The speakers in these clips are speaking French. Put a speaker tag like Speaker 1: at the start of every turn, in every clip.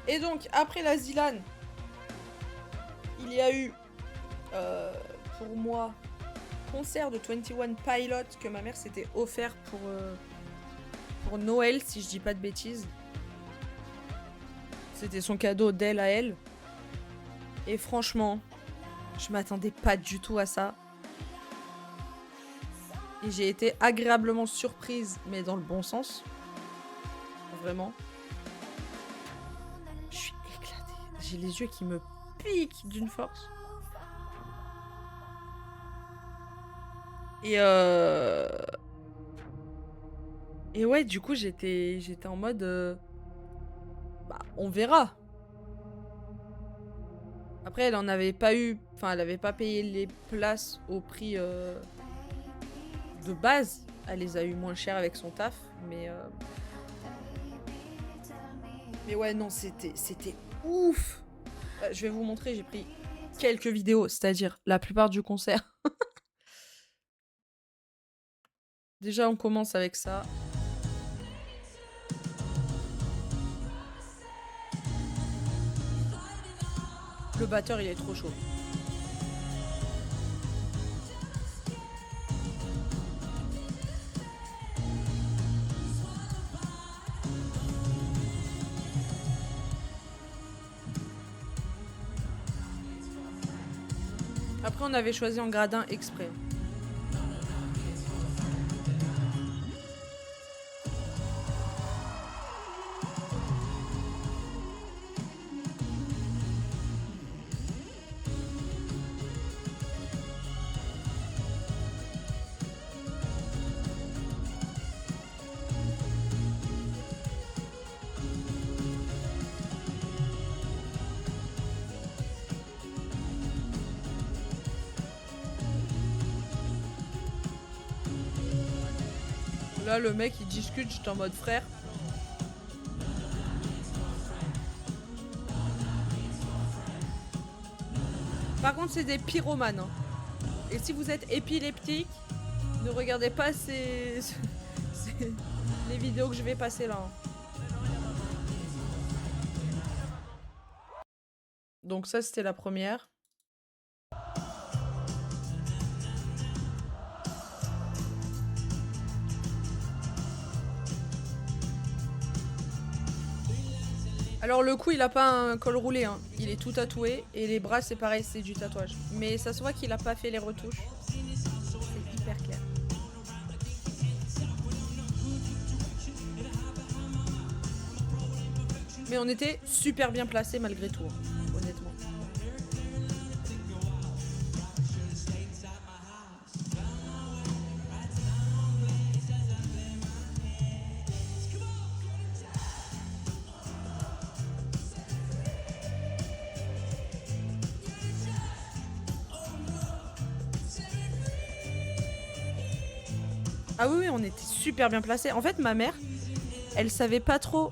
Speaker 1: Et donc, après la Zilan, il y a eu, pour moi, concert de 21 Pilot que ma mère s'était offert pour Noël, si je dis pas de bêtises. C'était son cadeau d'elle à elle. Et franchement, je m'attendais pas du tout à ça. Et j'ai été agréablement surprise, mais dans le bon sens. Vraiment. Je suis éclatée. J'ai les yeux qui me piquent d'une force. Et ouais, du coup, j'étais en mode... bah, on verra. Après, elle en avait pas eu... Enfin, elle avait pas payé les places au prix de base. Elle les a eu moins cher avec son taf. Mais ouais, non, c'était ouf. Je vais vous montrer, j'ai pris quelques vidéos, c'est-à-dire la plupart du concert. Déjà, on commence avec ça. Le batteur, il est trop chaud. Après, on avait choisi en gradin exprès. Là, le mec, il discute, j'étais en mode frère. Par contre, c'est des pyromanes. Hein. Et si vous êtes épileptique, ne regardez pas les vidéos que je vais passer là. Hein. Donc ça, c'était la première. Alors le cou, il a pas un col roulé, hein. Il est tout tatoué. Et les bras, c'est pareil, c'est du tatouage. Mais ça se voit qu'il a pas fait les retouches. C'est hyper clair. Mais on était super bien placés malgré tout, hein, honnêtement. Ah oui, on était super bien placés. En fait, ma mère, elle savait pas trop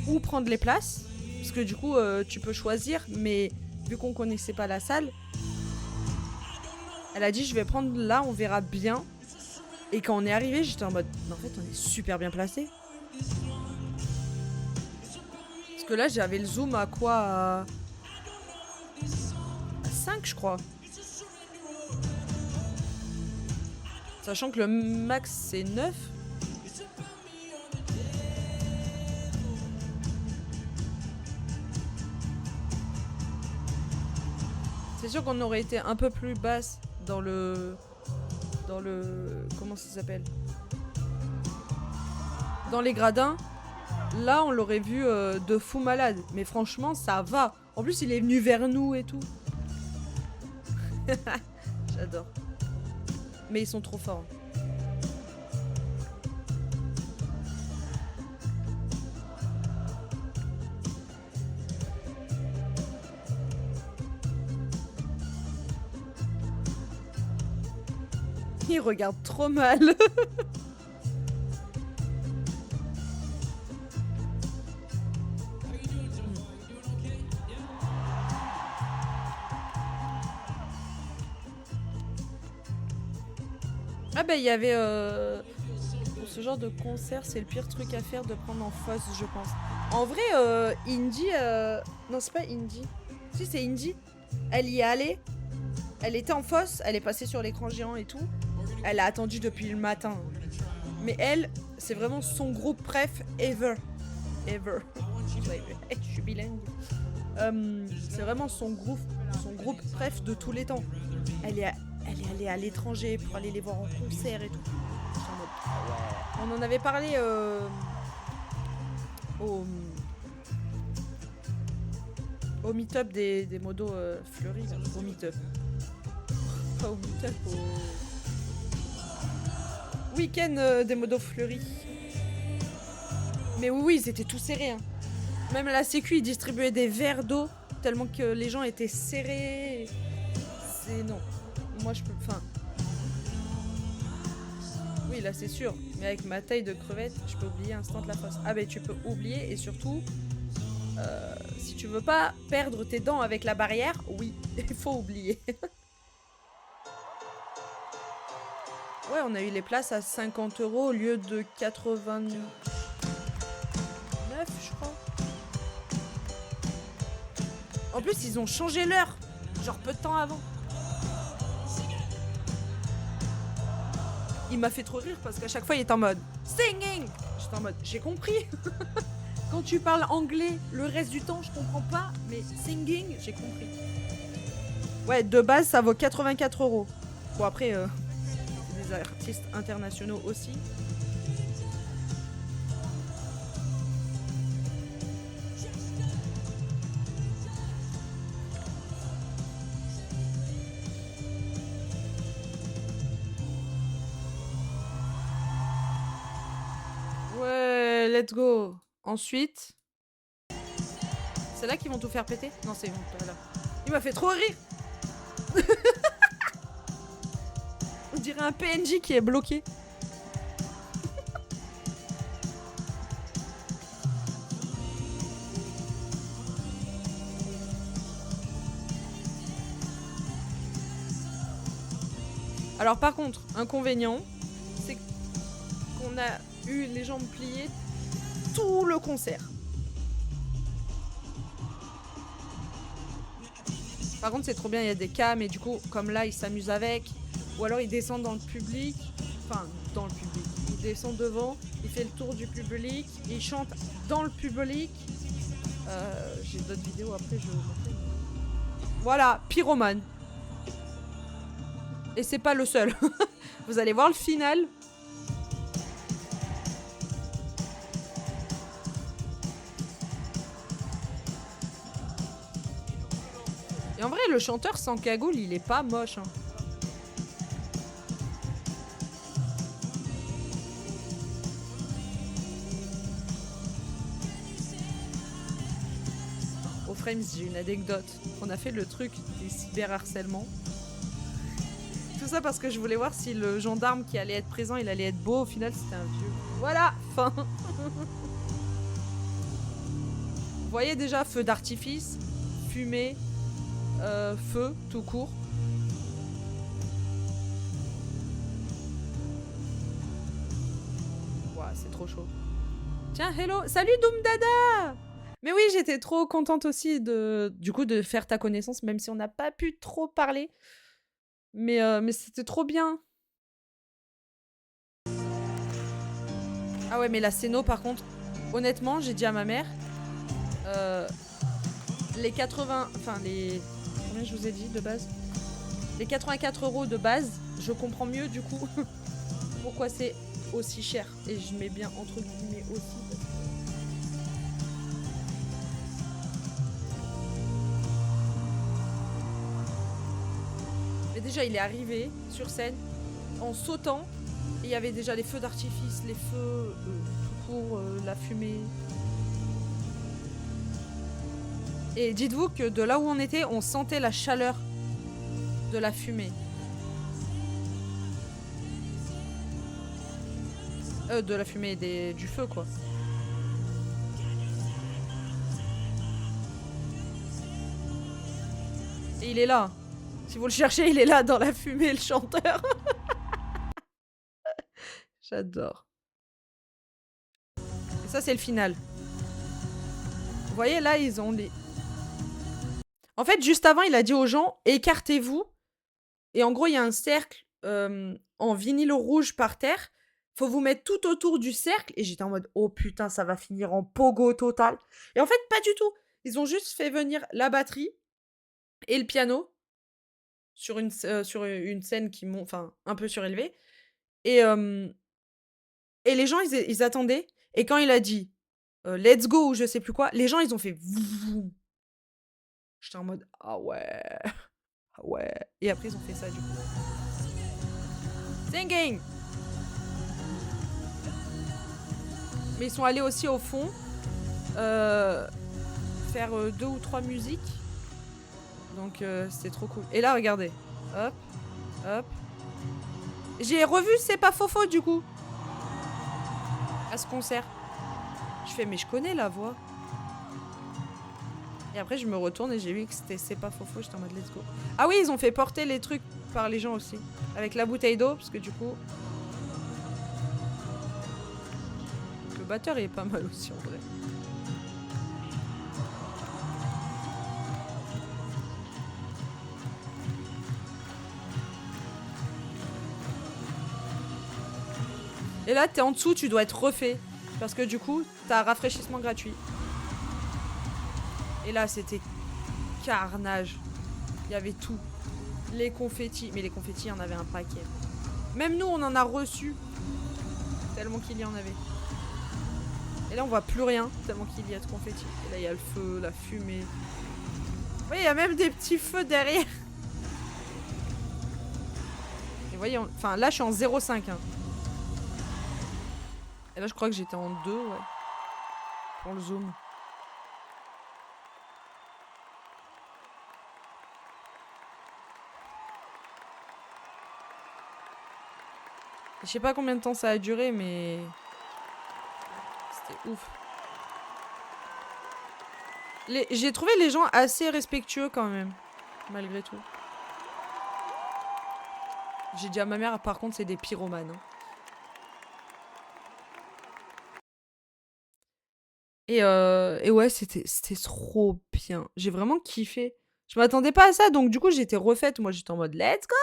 Speaker 1: où prendre les places. Parce que du coup, tu peux choisir. Mais vu qu'on connaissait pas la salle, elle a dit, je vais prendre là, on verra bien. Et quand on est arrivé, j'étais en mode, mais en fait, on est super bien placés. Parce que là, j'avais le zoom à quoi à 5, je crois. Sachant que le max, c'est 9. C'est sûr qu'on aurait été un peu plus basse dans le... Comment ça s'appelle? Dans les gradins. Là, on l'aurait vu de fou malade. Mais franchement, ça va. En plus, il est venu vers nous et tout. J'adore. Mais ils sont trop forts. Ils regardent trop mal. Ah bah il y avait... pour Ce genre de concert, c'est le pire truc à faire de prendre en fausse, je pense. En vrai, Indie... Non, c'est pas Indie. Si, c'est Indie. Elle y est allée. Elle était en fosse, elle est passée sur l'écran géant et tout. Elle a attendu depuis le matin. Mais elle, c'est vraiment son groupe préf ever. Ever. Je suis bilingue. C'est vraiment son groupe préf de tous les temps. Elle est allée à l'étranger pour aller les voir en concert et tout. On en avait parlé au meet-up des modos fleuris. Là. Au meet-up. Pas au meet-up, au week-end des modos fleuris. Mais oui, ils étaient tous serrés. Hein. Même la sécu, ils distribuaient des verres d'eau tellement que les gens étaient serrés. C'est non. Moi, je peux... Enfin... Oui, là, c'est sûr. Mais avec ma taille de crevette, je peux oublier instant la fosse. Ah ben, tu peux oublier. Et surtout, si tu veux pas perdre tes dents avec la barrière, oui, il faut oublier. Ouais, on a eu les places à 50 € au lieu de 89, je crois. En plus, ils ont changé l'heure. Genre peu de temps avant. Il m'a fait trop rire parce qu'à chaque fois, il est en mode singing. J'étais en mode, j'ai compris. Quand tu parles anglais, le reste du temps, je comprends pas. Mais singing, j'ai compris. Ouais, de base, ça vaut 84 €. Bon, après, des artistes internationaux aussi. Ouais, let's go. Ensuite... C'est là qu'ils vont tout faire péter? Non, c'est pas là. Il m'a fait trop rire. On dirait un PNJ qui est bloqué. Alors par contre, inconvénient, c'est qu'on a eu les jambes pliées tout le concert. Par contre, c'est trop bien, il y a des cams et du coup, comme là, ils s'amusent avec. Ou alors, ils descendent dans le public. Enfin, dans le public. Il descend devant, il fait le tour du public, il chante dans le public. J'ai d'autres vidéos après, je vais vous montrer. Voilà, pyromane. Et c'est pas le seul. Vous allez voir le final. Et en vrai, le chanteur sans cagoule, il est pas moche. Hein. Au Frames, j'ai une anecdote. On a fait le truc des cyberharcèlements. Tout ça parce que je voulais voir si le gendarme qui allait être présent, il allait être beau. Au final, c'était un vieux. Voilà, fin. Vous voyez déjà, feu d'artifice, fumée, feu, tout court. Ouah, c'est trop chaud. Tiens, hello, salut Doomdada. Mais oui, j'étais trop contente aussi du coup de faire ta connaissance, même si on n'a pas pu trop parler. Mais c'était trop bien. Ah ouais, mais la Céno, par contre, honnêtement, j'ai dit à ma mère, les 80... Enfin, les... Combien je vous ai dit de base? Les 84 € de base, je comprends mieux du coup pourquoi c'est aussi cher. Et je mets bien entre guillemets aussi. Parce que... Mais déjà, il est arrivé sur scène en sautant. Et il y avait déjà les feux d'artifice, les feux tout court, la fumée. Et dites-vous que de là où on était, on sentait la chaleur de la fumée. De la fumée, du feu, quoi. Et il est là. Si vous le cherchez, il est là dans la fumée, le chanteur. J'adore. Et ça, c'est le final. Vous voyez, là, ils ont les... En fait, juste avant, il a dit aux gens, écartez-vous. Et en gros, il y a un cercle en vinyle rouge par terre. Faut vous mettre tout autour du cercle. Et j'étais en mode, oh putain, ça va finir en pogo total. Et en fait, pas du tout. Ils ont juste fait venir la batterie et le piano sur une scène qui monte, enfin, un peu surélevée. Et les gens, ils attendaient. Et quand il a dit let's go ou je sais plus quoi, les gens, ils ont fait vroom. J'étais en mode ah ouais, ah ouais. Et après, ils ont fait ça du coup. Singing. Mais ils sont allés aussi au fond faire 2 ou 3 musiques. Donc c'était trop cool. Et là, regardez. Hop, hop. J'ai revu C'est pas faux du coup. À ce concert. Je fais mais je connais la voix. Et après je me retourne et j'ai vu que c'était C'est pas faux. J'étais en mode let's go. Ah oui, ils ont fait porter les trucs par les gens aussi. Avec la bouteille d'eau parce que du coup... Le batteur il est pas mal aussi en vrai. Et là, t'es en dessous, tu dois être refait. Parce que du coup, t'as un rafraîchissement gratuit. Et là, c'était carnage. Il y avait tout. Les confettis. Mais les confettis, il y en avait un paquet. Même nous, on en a reçu. Tellement qu'il y en avait. Et là, on voit plus rien. Tellement qu'il y a de confettis. Et là, il y a le feu, la fumée. Oui, il y a même des petits feux derrière. Et vous voyez, enfin, là, je suis en 0,5. Hein. Et là, je crois que j'étais en 2, ouais. Pour le zoom. Je sais pas combien de temps ça a duré, mais... C'était ouf. J'ai trouvé les gens assez respectueux quand même. Malgré tout. J'ai dit à ma mère, par contre, c'est des pyromanes. Hein. Et ouais, c'était trop bien. J'ai vraiment kiffé. Je m'attendais pas à ça, donc du coup, j'étais refaite. Moi, j'étais en mode, let's go!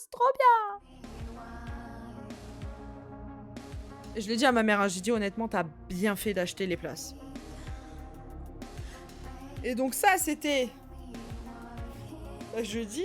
Speaker 1: C'est trop bien! Et je l'ai dit à ma mère, hein, j'ai dit honnêtement, t'as bien fait d'acheter les places. Et donc ça, c'était... jeudi.